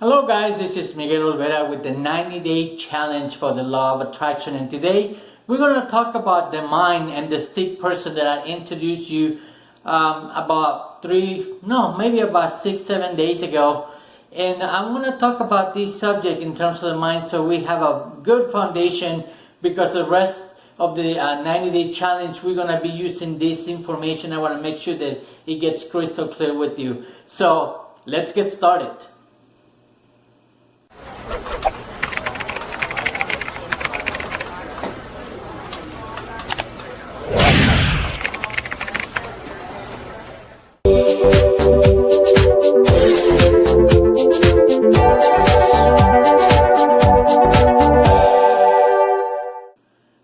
Hello guys, this is Miguel Olvera with the 90-day challenge for the law of attraction, and today we're going to talk about the mind and the stick person that I introduced you about 6-7 days ago. And I'm going to talk about this subject in terms of the mind so we have a good foundation, because the rest of the 90-day challenge we're going to be using this information. I want to make sure that it gets crystal clear with you. So let's get started.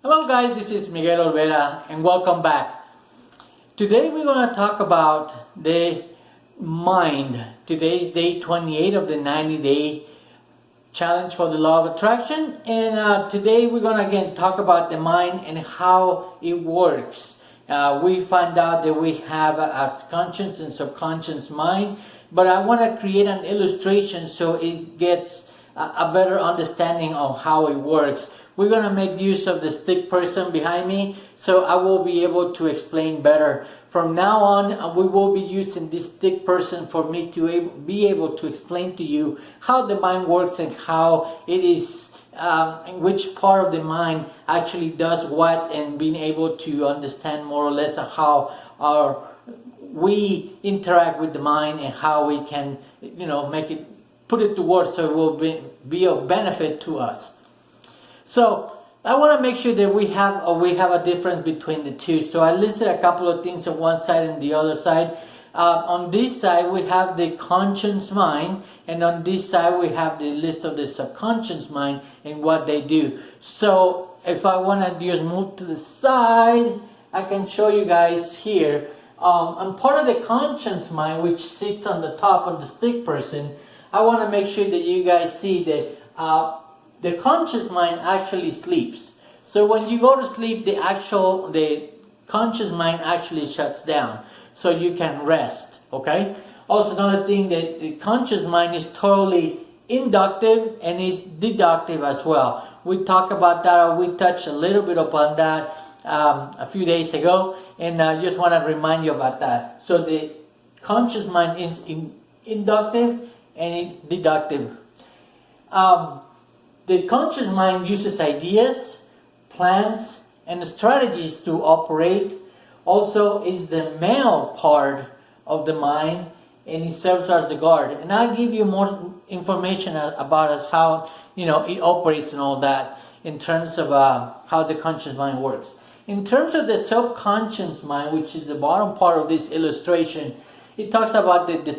Hello guys, this is Miguel Olvera and welcome back. Today we're going to talk about the mind. Today is day 28 of the 90-day challenge for the law of attraction, and today we're going to again talk about the mind and how it works. We find out that we have a conscious and subconscious mind, but I want to create an illustration so it gets a better understanding of how it works. We're going to make use of the stick person behind me, so I will be able to explain better. From now on, we will be using this stick person for me to be able to explain to you how the mind works and how it is, and which part of the mind actually does what, and being able to understand more or less how we interact with the mind and how we can, put it to work so it will be of benefit to us. So I want to make sure that we have a difference between the two. So I listed a couple of things on one side and the other side. On this side we have the conscious mind, and on this side we have the list of the subconscious mind and what they do. So if I want to just move to the side, I can show you guys here. I'm part of the conscious mind, which sits on the top of the stick person. I want to make sure that you guys see that the conscious mind actually sleeps. So when you go to sleep, the conscious mind actually shuts down, so you can rest. Okay. Also, another thing, that the conscious mind is totally inductive and is deductive as well. We talked about that, or we touched a little bit upon that a few days ago, and I just want to remind you about that. So the conscious mind is inductive and it's deductive. The conscious mind uses ideas, plans, and strategies to operate. Also is the male part of the mind, and it serves as the guard. And I'll give you more information about us, how it operates and all that, in terms of how the conscious mind works. In terms of the subconscious mind, which is the bottom part of this illustration, it talks about the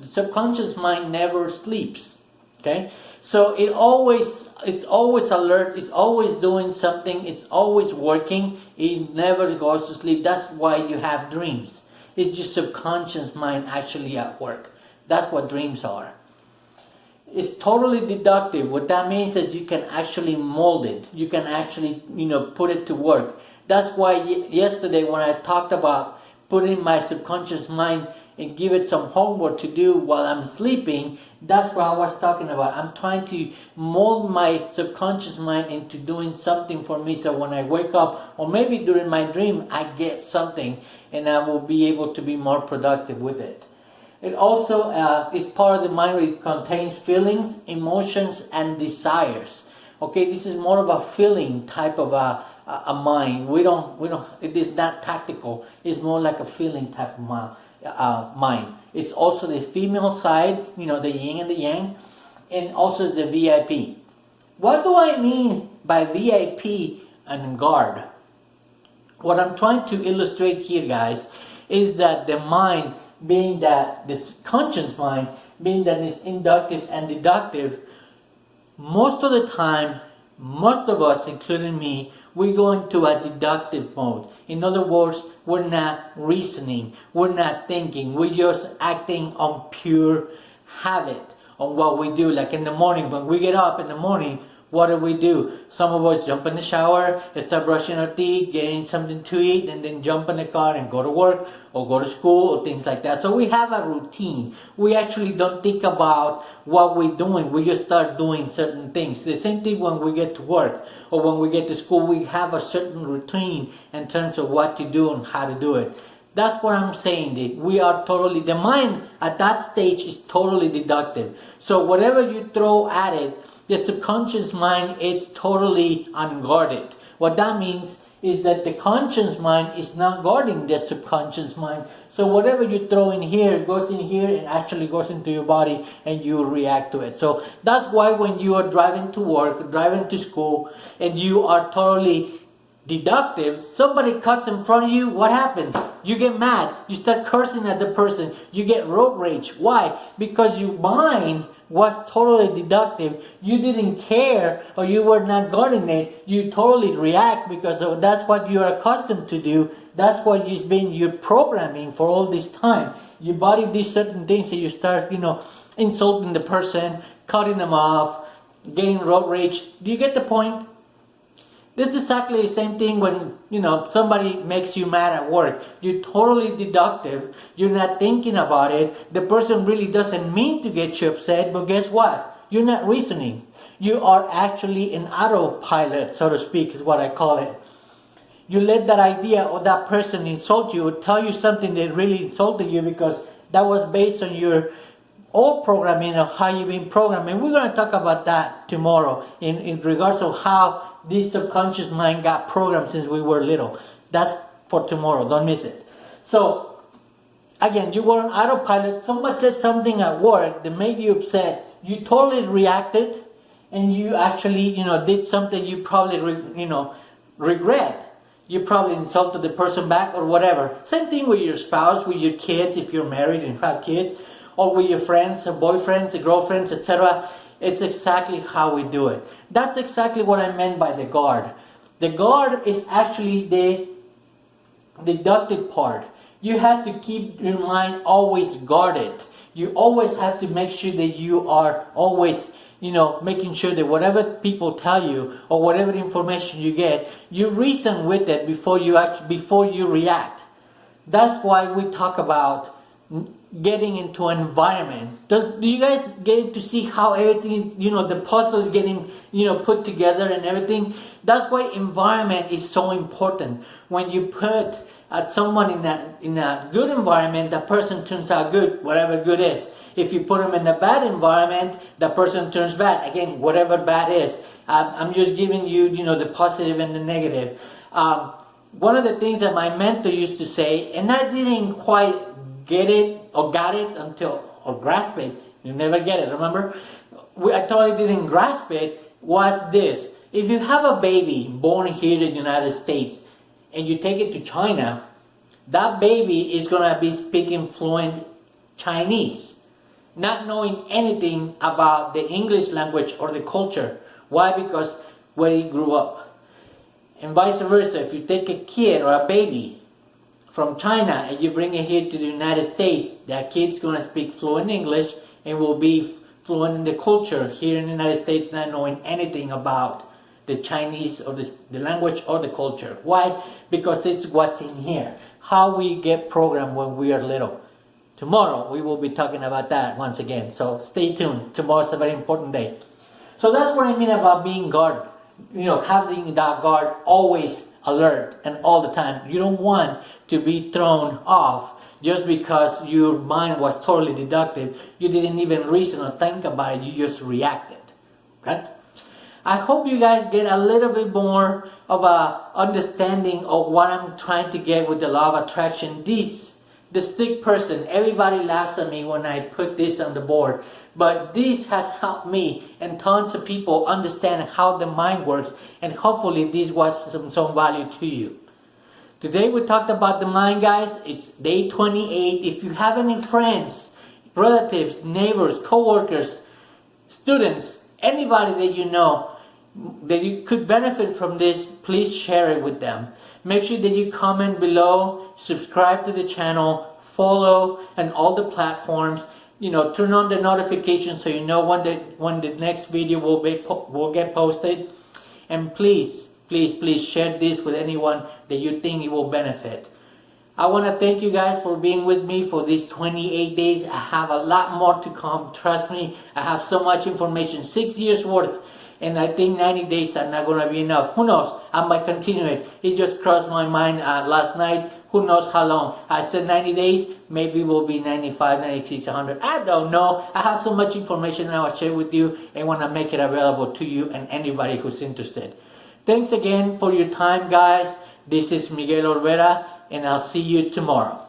subconscious mind never sleeps. Okay, so it's always alert, it's always doing something, it's always working, it never goes to sleep. That's why you have dreams. It's your subconscious mind actually at work. That's what dreams are. It's totally deductive. What that means is you can actually mold it. You can actually, put it to work. That's why yesterday when I talked about putting my subconscious mind and give it some homework to do while I'm sleeping, that's what I was talking about. I'm trying to mold my subconscious mind into doing something for me, so when I wake up, or maybe during my dream, I get something and I will be able to be more productive with it. It also is part of the mind where it contains feelings, emotions, and desires. Okay, this is more of a feeling type of a mind. It is not tactical. It's more like a feeling type of mind. It's also the female side, the yin and the yang, and also the VIP. What do I mean by VIP and guard? What I'm trying to illustrate here, guys, is that the mind, being that this conscious mind, being that it's inductive and deductive, most of the time, most of us, including me, we go into a deductive mode. In other words, we're not reasoning, we're not thinking, we're just acting on pure habit, on what we do. Like in the morning, when we get up in the morning, what do? Some of us jump in the shower, start brushing our teeth, getting something to eat, and then jump in the car and go to work or go to school or things like that. So we have a routine. We actually don't think about what we're doing. We just start doing certain things. The same thing when we get to work or when we get to school, we have a certain routine in terms of what to do and how to do it. That's what I'm saying. That we are totally, the mind at that stage is totally deductive. So whatever you throw at it, the subconscious mind, it's totally unguarded. What that means is that the conscious mind is not guarding the subconscious mind. So whatever you throw in here goes in here and actually goes into your body and you react to it. So that's why when you are driving to work, driving to school, and you are totally deductive, somebody cuts in front of you, what happens? You get mad. You start cursing at the person. You get road rage. Why? Because your mind was totally deductive. You didn't care or you were not guarding it. You totally react because that's what you're accustomed to do. That's what you've been your programming for all this time. Your body does certain things and you start, insulting the person, cutting them off, getting road rage. Do you get the point? This is exactly the same thing when, somebody makes you mad at work. You're totally deductive. You're not thinking about it. The person really doesn't mean to get you upset, but guess what? You're not reasoning. You are actually an autopilot, so to speak, is what I call it. You let that idea or that person insult you or tell you something that really insulted you because that was based on your old programming of how you've been programmed. And we're going to talk about that tomorrow in regards of how this subconscious mind got programmed since we were little. That's for tomorrow. Don't miss it. So, again, you were on autopilot. Somebody said something at work that made you upset. You totally reacted, and you actually, did something you probably, regret. You probably insulted the person back or whatever. Same thing with your spouse, with your kids, if you're married and have kids, or with your friends, or boyfriends, or girlfriends, etc. It's exactly how we do it. That's exactly what I meant by the guard. The guard is actually the deductive part. You have to keep your mind always guarded. You always have to make sure that you are always, making sure that whatever people tell you or whatever information you get, you reason with it before you react. That's why we talk about getting into an environment. Do you guys get to see how everything is, the puzzle is getting, put together and everything? That's why environment is so important. When you put someone in a good environment, that person turns out good, whatever good is. If you put them in a bad environment, that person turns bad. Again, whatever bad is. I'm just giving you, the positive and the negative. One of the things that my mentor used to say, and I didn't quite get it or got it or grasp it. You never get it, remember? I totally didn't grasp it, was this. If you have a baby born here in the United States and you take it to China, that baby is going to be speaking fluent Chinese, not knowing anything about the English language or the culture. Why? Because where he grew up. And vice versa, if you take a kid or a baby from China and you bring it here to the United States, that kid's going to speak fluent English and will be fluent in the culture here in the United States, not knowing anything about the Chinese or the language or the culture. Why? Because it's what's in here. How we get programmed when we are little. Tomorrow we will be talking about that once again. So stay tuned. Tomorrow's a very important day. So that's what I mean about being guard. Having that guard always alert and all the time. You don't want to be thrown off just because your mind was totally deductive. You didn't even reason or think about it. You just reacted. Okay? I hope you guys get a little bit more of a understanding of what I'm trying to get with the law of attraction. The stick person, everybody laughs at me when I put this on the board, but this has helped me and tons of people understand how the mind works, and hopefully this was some value to you. Today we talked about the mind, guys. It's day 28. If you have any friends, relatives, neighbors, co-workers, students, anybody that you know that you could benefit from this, please share it with them. Make sure that you comment below, subscribe to the channel, follow on all the platforms, turn on the notification so you know when the next video will get posted. And please share this with anyone that you think it will benefit. I want to thank you guys for being with me for these 28 days. I have a lot more to come. Trust me, I have so much information, 6 years worth. And I think 90 days are not going to be enough. Who knows? I might continue it. It just crossed my mind last night. Who knows how long? I said 90 days. Maybe it will be 95, 96, 100. I don't know. I have so much information I will share with you and want to make it available to you and anybody who's interested. Thanks again for your time, guys. This is Miguel Olvera, and I'll see you tomorrow.